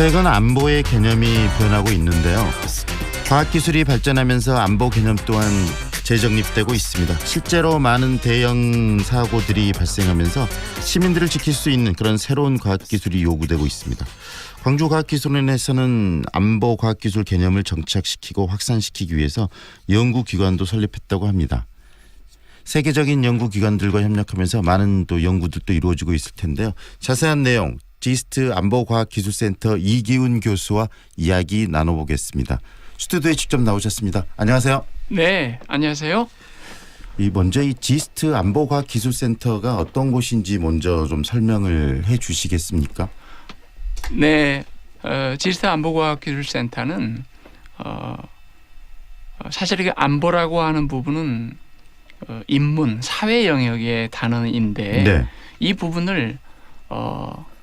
최근 안보의 개념이 변하고 있는데요. 과학기술이 발전하면서 안보 개념 또한 재정립되고 있습니다. 실제로 많은 대형 사고들이 발생하면서 시민들을 지킬 수 있는 그런 새로운 과학기술이 요구되고 있습니다. 광주과학기술원에서는 안보 과학기술 개념을 정착시키고 확산시키기 위해서 연구기관도 설립했다고 합니다. 세계적인 연구기관들과 협력하면서 많은 또 연구들도 이루어지고 있을 텐데요. 자세한 내용 지스트 안보과학기술센터 이기훈 교수와 이야기 나눠보겠습니다. 스튜디오에 직접 나오셨습니다. 안녕하세요. 네, 안녕하세요. 먼저 이 지스트 안보과학기술센터가 어떤 곳인지 먼저 좀 설명을 해 주시겠습니까? 네, 지스트 안보과학기술센터는 사실 이게 안보라고 하는 부분은 인문, 사회 영역의 단어인데 네. 이 부분을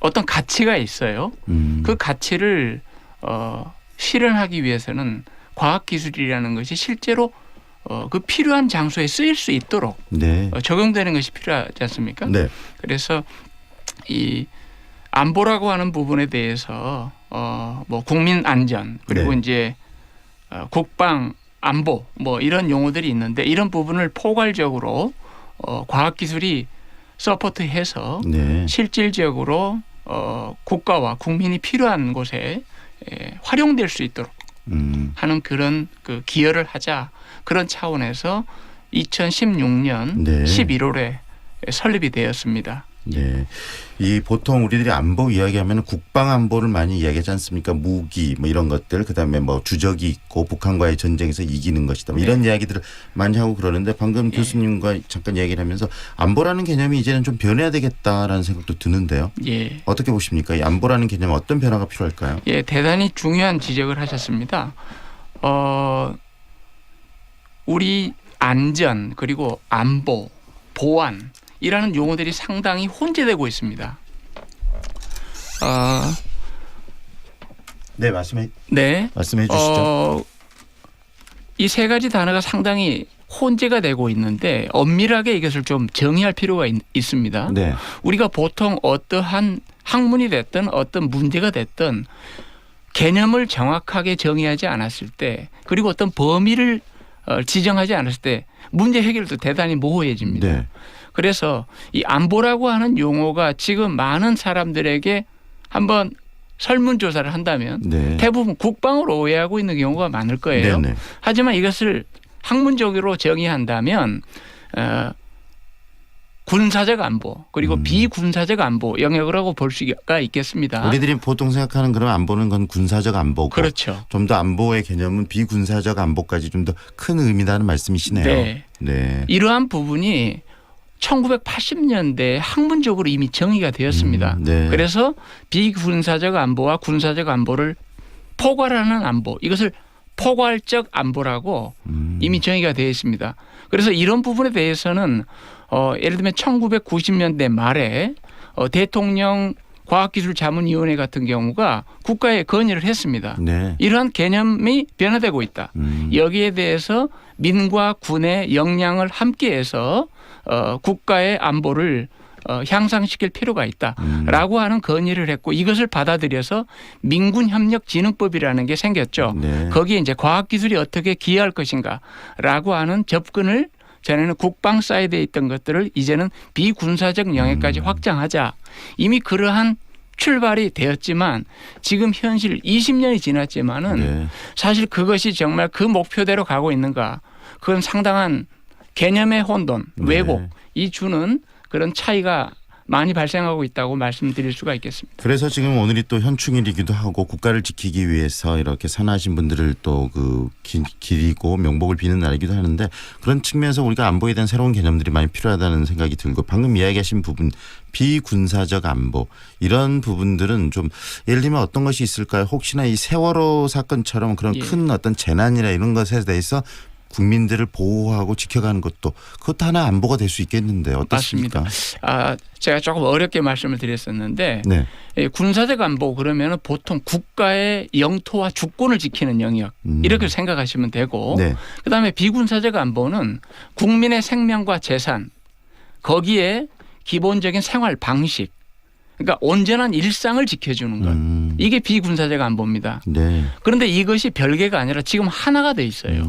어떤 가치가 있어요. 그 가치를 실현하지 위해서는 과학기술이라는 것이 실제로 그 필요한 장소에 쓰일 수 있도록 네. 적용되는 것이 필요하지 않습니까? 네. 그래서 이 안보라고 하는 부분에 대해서 뭐 국민 안전 그리고 네. 이제 국방 안보 뭐 이런 용어들이 있는데 이런 부분을 포괄적으로 과학기술이 서포트해서 네. 실질적으로 국가와 국민이 필요한 곳에 활용될 수 있도록 하는 그런 그 기여를 하자 그런 차원에서 2016년 네. 11월에 설립이 되었습니다. 네. 이 보통 우리들이 안보 이야기하면 국방 안보를 많이 이야기하지 않습니까? 무기 뭐 이런 것들 그다음에 뭐 주적이 있고 북한과의 전쟁에서 이기는 것이다. 뭐 이런 이야기들을 많이 하고 그러는데 방금 교수님과 잠깐 이야기를 하면서 안보라는 개념이 이제는 좀 변해야 되겠다라는 생각도 드는데요. 예. 어떻게 보십니까? 이 안보라는 개념 어떤 변화가 필요할까요? 예, 대단히 중요한 지적을 하셨습니다. 우리 안전 그리고 안보, 보안 이라는 용어들이 상당히 혼재되고 있습니다. 네, 말씀해 주시죠. 주시죠. 이 세 가지 단어가 상당히 혼재가 되고 있는데 엄밀하게 이것을 좀 정의할 필요가 있습니다. 네. 우리가 보통 어떠한 학문이 됐든 어떤 문제가 됐든 개념을 정확하게 정의하지 않았을 때 그리고 어떤 범위를 지정하지 않았을 때 문제 해결도 대단히 모호해집니다. 네. 그래서 이 안보라고 하는 용어가 지금 많은 사람들에게 한번 설문조사를 한다면 네. 대부분 국방으로 오해하고 있는 경우가 많을 거예요. 네네. 하지만 이것을 학문적으로 정의한다면 군사적 안보 그리고 비군사적 안보 영역이라고 볼 수가 있겠습니다. 우리들이 보통 생각하는 그런 안보는 건 군사적 안보고 그렇죠. 좀 더 안보의 개념은 비군사적 안보까지 좀 더 큰 의미라는 말씀이시네요. 네. 네. 이러한 부분이 1980년대에 학문적으로 이미 정의가 되었습니다. 네. 그래서 비군사적 안보와 군사적 안보를 포괄하는 안보 이것을 포괄적 안보라고 이미 정의가 되어 있습니다. 그래서 이런 부분에 대해서는 예를 들면 1990년대 말에 대통령 과학기술자문위원회 같은 경우가 국가에 건의를 했습니다. 네. 이러한 개념이 변화되고 있다. 여기에 대해서 민과 군의 역량을 함께해서 국가의 안보를 향상시킬 필요가 있다라고 하는 건의를 했고 이것을 받아들여서 민군협력진흥법이라는 게 생겼죠. 네. 거기에 이제 과학기술이 어떻게 기여할 것인가라고 하는 접근을 전에는 국방 사이드에 있던 것들을 이제는 비군사적 영역까지 확장하자. 이미 그러한 출발이 되었지만 지금 현실 20년이 지났지만은 네. 사실 그것이 정말 그 목표대로 가고 있는가. 그건 상당한 개념의 혼돈, 왜곡 이 주는 그런 차이가 많이 발생하고 있다고 말씀드릴 수가 있겠습니다. 그래서 지금 오늘이 또 현충일이기도 하고 국가를 지키기 위해서 이렇게 선하신 분들을 또 그 기리고 명복을 비는 날이기도 하는데 그런 측면에서 우리가 안보에 대한 새로운 개념들이 많이 필요하다는 생각이 들고 방금 이야기하신 부분 비군사적 안보 이런 부분들은 좀 예를 들면 어떤 것이 있을까요? 혹시나 이 세월호 사건처럼 그런 큰 어떤 재난이나 이런 것에 대해서 국민들을 보호하고 지켜가는 것도 그것도 하나 안보가 될 수 있겠는데 어떻습니까? 맞습니다. 제가 조금 어렵게 말씀을 드렸었는데 네. 군사적 안보 그러면 보통 국가의 영토와 주권을 지키는 영역 이렇게 생각하시면 되고 네. 그다음에 비군사적 안보는 국민의 생명과 재산 거기에 기본적인 생활 방식 그러니까 온전한 일상을 지켜주는 것. 이게 비군사적 안보입니다. 네. 그런데 이것이 별개가 아니라 지금 하나가 돼 있어요.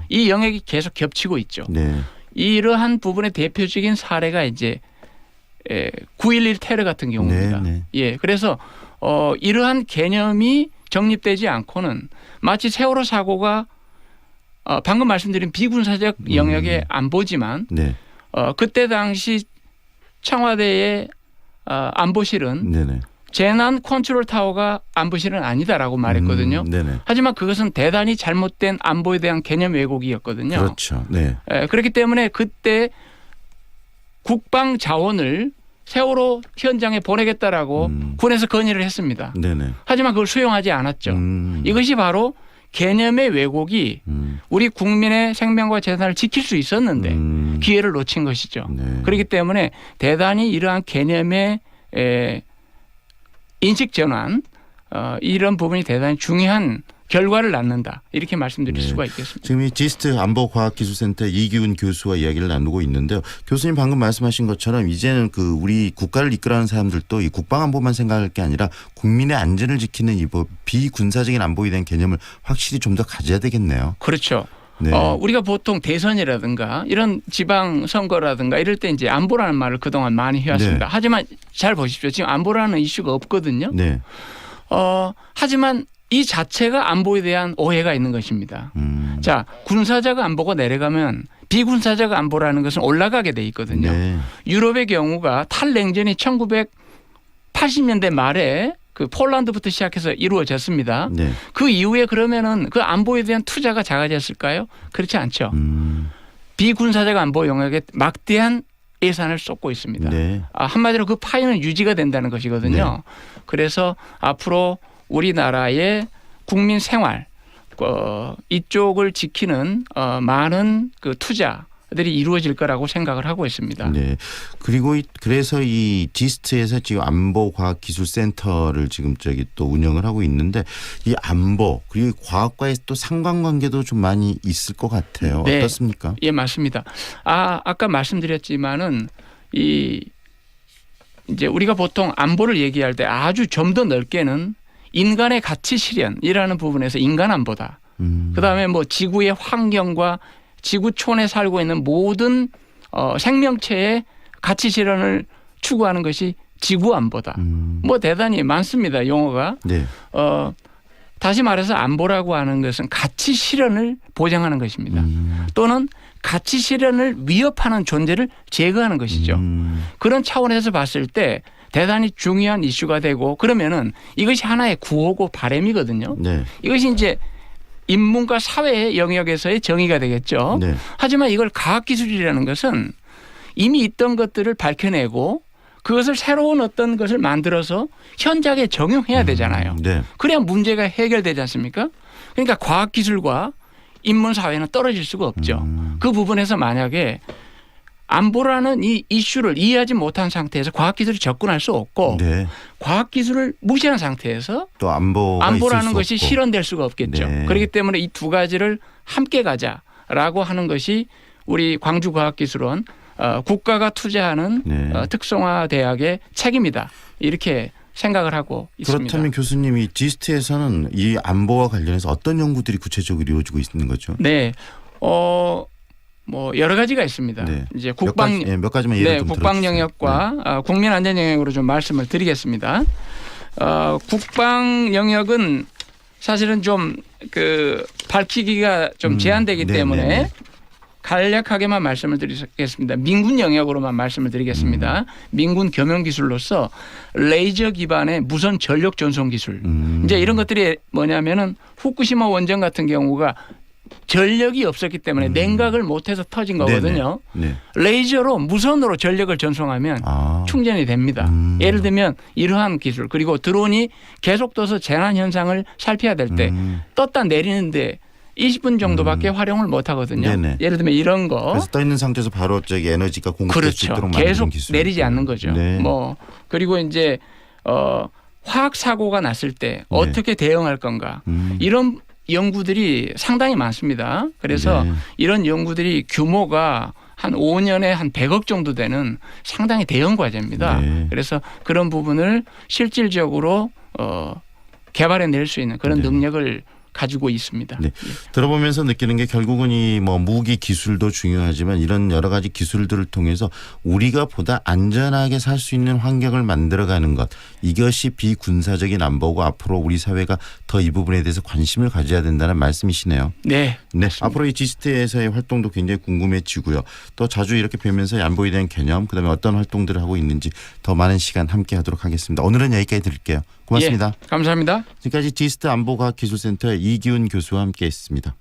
이 영역이 계속 겹치고 있죠. 네. 이러한 부분의 대표적인 사례가 이제 9.11 테러 같은 경우입니다. 네, 네. 예, 그래서 이러한 개념이 정립되지 않고는 마치 세월호 사고가 방금 말씀드린 비군사적 영역의 안보지만 네. 그때 당시 청와대의 안보실은 네네. 재난 컨트롤 타워가 안보실은 아니다라고 말했거든요. 네네. 하지만 그것은 대단히 잘못된 안보에 대한 개념 왜곡이었거든요. 그렇죠. 네. 그렇기 때문에 그때 국방 자원을 세월호 현장에 보내겠다라고 군에서 건의를 했습니다. 네네. 하지만 그걸 수용하지 않았죠. 이것이 바로 개념의 왜곡이 우리 국민의 생명과 재산을 지킬 수 있었는데 기회를 놓친 것이죠. 네. 그렇기 때문에 대단히 이러한 개념의 인식 전환 이런 부분이 대단히 중요한 결과를 낳는다. 이렇게 말씀드릴 네. 수가 있겠습니다. 지금 이 지스트 안보과학기술센터 이기훈 교수와 이야기를 나누고 있는데요. 교수님 방금 말씀하신 것처럼 이제는 그 우리 국가를 이끌어가는 사람들도 이 국방안보만 생각할 게 아니라 국민의 안전을 지키는 이 비군사적인 안보에 대한 개념을 확실히 좀 더 가져야 되겠네요. 그렇죠. 네. 우리가 보통 대선이라든가 이런 지방선거라든가 이럴 때 이제 안보라는 말을 그동안 많이 해왔습니다. 네. 하지만 잘 보십시오. 지금 안보라는 이슈가 없거든요. 네. 하지만 이 자체가 안보에 대한 오해가 있는 것입니다. 자, 군사적 안보가 내려가면 비군사적 안보라는 것은 올라가게 돼 있거든요. 네. 유럽의 경우가 탈냉전이 1980년대 말에 그 폴란드부터 시작해서 이루어졌습니다. 네. 그 이후에 그러면은 그 안보에 대한 투자가 작아졌을까요? 그렇지 않죠. 비군사적 안보 영역에 막대한 예산을 쏟고 있습니다. 네. 한마디로 그 파이는 유지가 된다는 것이거든요. 그래서 앞으로 우리나라의 국민 생활 이쪽을 지키는 많은 그 투자들이 이루어질 거라고 생각을 하고 있습니다. 네. 그리고 그래서 이 지스트에서 지금 안보과학기술센터를 지금 또 운영을 하고 있는데 이 안보 그리고 과학과의 또 상관관계도 좀 많이 있을 것 같아요. 네. 어떻습니까? 예, 맞습니다. 아까 말씀드렸지만은 이제 우리가 보통 안보를 얘기할 때 아주 좀 더 넓게는 인간의 가치 실현이라는 부분에서 인간 안보다. 그다음에 뭐 지구의 환경과 지구촌에 살고 있는 모든 생명체의 가치 실현을 추구하는 것이 지구 안보다. 뭐 대단히 많습니다. 용어가. 네. 다시 말해서 안보라고 하는 것은 가치 실현을 보장하는 것입니다. 또는 가치 실현을 위협하는 존재를 제거하는 것이죠. 그런 차원에서 봤을 때 대단히 중요한 이슈가 되고 그러면은 이것이 하나의 구호고 바람이거든요. 네. 이것이 이제 인문과 사회 영역에서의 정의가 되겠죠. 네. 하지만 이걸 과학기술이라는 것은 이미 있던 것들을 밝혀내고 그것을 새로운 어떤 것을 만들어서 현장에 적용해야 되잖아요. 네. 그래야 문제가 해결되지 않습니까? 그러니까 과학기술과 인문사회는 떨어질 수가 없죠. 그 부분에서 만약에 안보라는 이 이슈를 이해하지 못한 상태에서 과학기술이 접근할 수 없고 네. 과학기술을 무시한 상태에서 또 안보라는 것이 실현될 수가 없겠죠. 네. 그렇기 때문에 이 두 가지를 함께 가자라고 하는 것이 우리 광주과학기술원 국가가 투자하는 네. 특성화대학의 책임이다. 이렇게 생각을 하고 있습니다. 그렇다면 교수님이 지스트에서는 이 안보와 관련해서 어떤 연구들이 구체적으로 이루어지고 있는 거죠? 네. 뭐 여러 가지가 있습니다. 네. 이제 몇 가지만 예를 좀 국방 들어주세요. 영역과 국민 안전 영역으로 좀 말씀을 드리겠습니다. 국방 영역은 사실은 좀 그 밝히기가 좀 제한되기 네, 때문에 네, 네. 간략하게만 말씀을 드리겠습니다. 민군 영역으로만 말씀을 드리겠습니다. 민군 겸용 기술로서 레이저 기반의 무선 전력 전송 기술. 이제 이런 것들이 뭐냐면은 후쿠시마 원전 같은 경우가 전력이 없었기 때문에 냉각을 못해서 터진 거거든요. 네. 레이저로 무선으로 전력을 전송하면 충전이 됩니다. 예를 들면 이러한 기술 그리고 드론이 계속 떠서 재난 현상을 살펴야 될 때 떴다 내리는데 20분 정도밖에 활용을 못 하거든요. 네네. 예를 들면 이런 거. 그래서 떠 있는 상태에서 바로 에너지가 공급될 수 그렇죠. 있도록 만드는 계속 기술. 내리지 않는 거죠. 네. 뭐 그리고 이제 화학 사고가 났을 때 어떻게 대응할 건가 이런 연구들이 상당히 많습니다. 그래서 네. 이런 연구들이 규모가 한 5년에 한 100억 정도 되는 상당히 대형 과제입니다. 네. 그래서 그런 부분을 실질적으로 개발해낼 수 있는 그런 네. 능력을 가지고 있습니다. 네. 들어보면서 느끼는 게 결국은 이 뭐 무기 기술도 중요하지만 이런 여러 가지 기술들을 통해서 우리가 보다 안전하게 살 수 있는 환경을 만들어가는 것, 이것이 비군사적인 안보고 앞으로 우리 사회가 더 이 부분에 대해서 관심을 가져야 된다는 말씀이시네요. 네. 네, 앞으로 이 지스트에서의 활동도 굉장히 궁금해지고요. 또 자주 이렇게 뵈면서 안보에 대한 개념, 그다음에 어떤 활동들을 하고 있는지 더 많은 시간 함께하도록 하겠습니다. 오늘은 여기까지 드릴게요. 고맙습니다. 예, 감사합니다. 지금까지 지스트 안보과학기술센터의 이기훈 교수와 함께했습니다.